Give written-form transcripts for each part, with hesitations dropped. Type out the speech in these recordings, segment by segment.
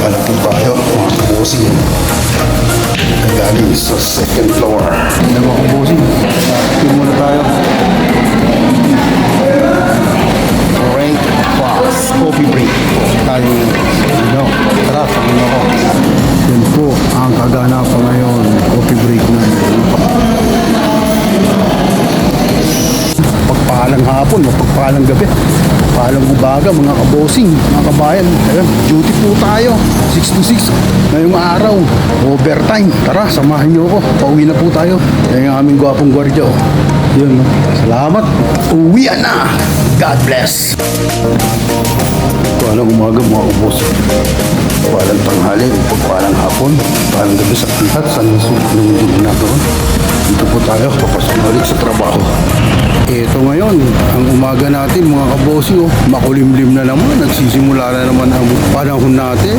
Wala po tayo, mga kabosing. Galing sa second floor. Ayan mga kabosing. Ito muna tayo. Rank Fox Coffee Break. Tayo, tara, sabihin ako. Yan po ang kaganapan ngayon. Coffee break na. Pagpalang hapon, pagpalang gabi, pagpalang umaga, mga kabosing, mga kabayan. Ayan, duty po tayo, 6 to 6 ngayong araw, overtime. Tara, samahan nyo ako, pauwi na po tayo. Ayan ang aming gwapong gwardiya. Yun, salamat, uwian na. God bless. Pagpalang umaga, mga kabosing, pagpalang tanghali, pagpalang hapon, pagpalang gabi sa lahat, saan nasulit ng mundo ginagawa. Dito po tayo, papasok na ulit sa trabaho. Ito ngayon, ang umaga natin mga kabosing, makulimlim na naman, nagsisimula na naman ang panahon natin.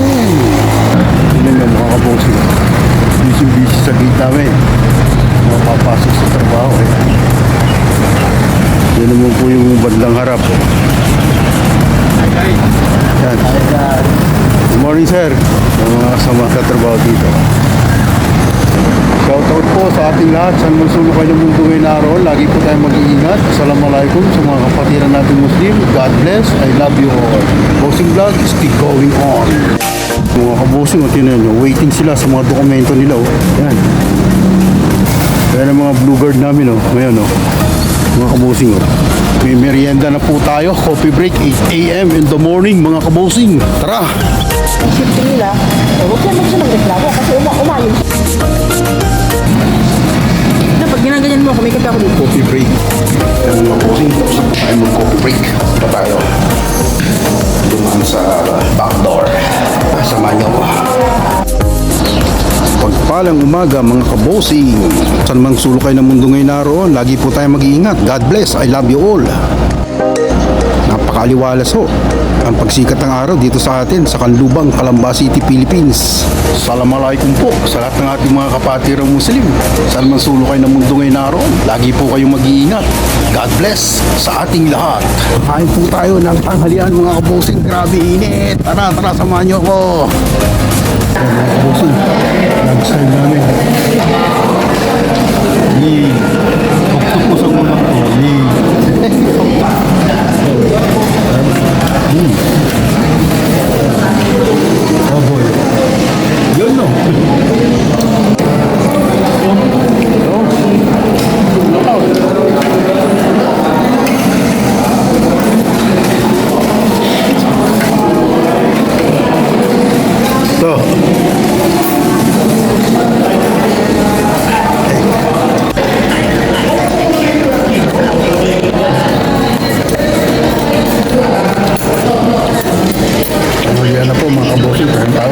Tignan nyo mga kabosing, busy sa gate namin, mapapasok sa trabaho Yan naman po yung bandang harap. Yan. Good morning sir, mga kasama sa trabaho dito. Shoutout po sa ating lahat. Saan man sulok kayo ng mundo ngayon araw, lagi po tayong mag-iingat. Assalamualaikum sa mga kapatiran natin Muslim. God bless. I love you all. Bossing vlog is still going on. Mga kabosing, tinan nyo, waiting sila sa mga dokumento nila. Yan. Yan ang mga blue guard namin. Ngayon, mga kabosing. May merienda na po tayo. Coffee break, 8 a.m. in the morning, mga kabosing. Tara! Shift nila, huwag naman siya magreklamo kasi umayon siya. Pag ginaganyan mo ako, may kape ako dito. Coffee break. Yan mga kabosing, tayo mag-coffee break. Ito tayo. Dumaan sa back door. Samahan niyo ako. Pagpalang umaga mga kabosing. Saan mang sulok kayo ng mundo ngayon naroon, lagi po tayo mag-iingat. God bless. I love you all. Napakaliwalas ho ang pagsikat ng araw dito sa atin sa Canlubang, Calamba City, Philippines. Assalamualaikum po sa lahat ng ating mga kapatirang Muslim. Saan man sulok kayo ng mundo ngayon naroon, lagi po kayong mag-iingat. God bless sa ating lahat. Kain po tayo ng tanghalian mga kabosing. Grabe init. Tara, samahan niyo ako. Mga kabosing, nag-sign namin. Tuktok po sa unak ko. Oh boy. Yun no. Yan na po mga kabosing, parang tao.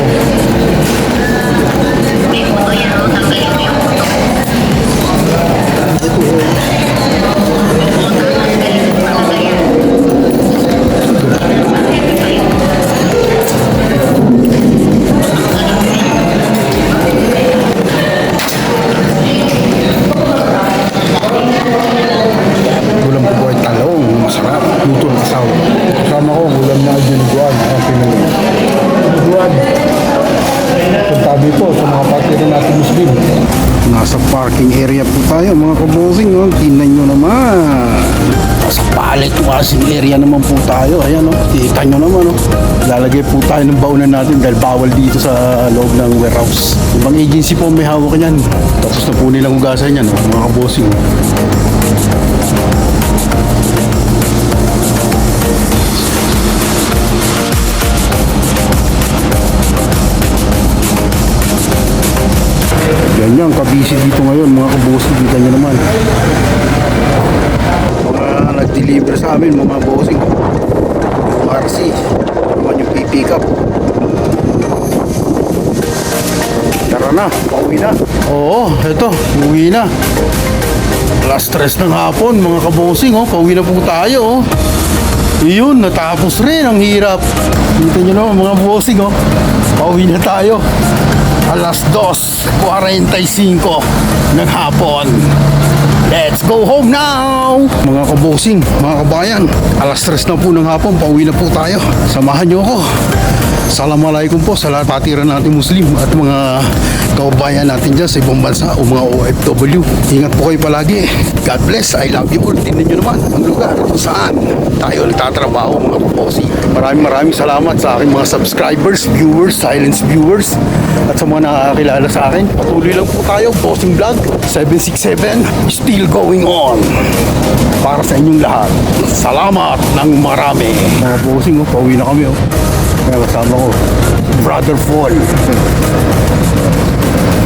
Ulam po po ay talong, masarap, luto ng asawa. Kasama ko, ulam na ginagawa, Pagtabi po sa mga patiran natin Muslim. Nasa parking area po tayo mga kabosing. Tingnan nyo naman. Nasa pallet washing area naman po tayo. Ayan kita nyo naman Lalagay po tayo ng baunan natin dahil bawal dito sa loob ng warehouse. Ibang agency po may hawak yan. Tapos na po nilang hugasan yan mga kabosing. Ganyan, kabisi dito ngayon mga kabosing. Kita nyo naman. Mga nag-deliver sa amin mga bossing. Yung RC naman yung pick up. Tara na, pauwi na. Oo, eto, uwi na. Last stress ng hapon mga kabosing. Pauwi na po tayo. Iyon, natapos rin. Ang hirap. Kita nyo naman mga bossing. Pauwi na tayo. Alas 2:45 ng hapon. Let's go home now! Mga kabosing, mga kabayan, alas 3 na po ng hapon, pauwi na po tayo. Samahan nyo ako Assalamualaikum po sa lahat patiran natin Muslim at mga kaubayan natin dyan sa ibang bansa o mga OFW. Ingat po kayo palagi. God bless. I love you all. Tingnan nyo naman ang lugar kung saan tayo nagtatrabaho mga kaposi. Maraming salamat sa aking mga subscribers, viewers, silence viewers at sa mga nakakilala sa akin. Patuloy lang po tayo. Bossing Vlog 767 still going on para sa inyong lahat. Salamat ng marami. Mga bossing, pauwi na kami. Kaya kasama ko, Brother Paul.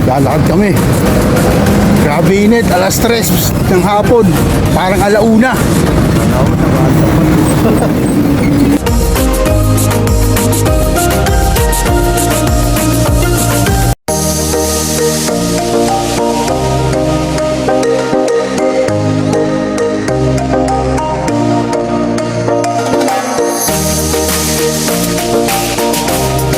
Lalakad kami. Grabe init, alas 3 ng hapon. Parang alauna.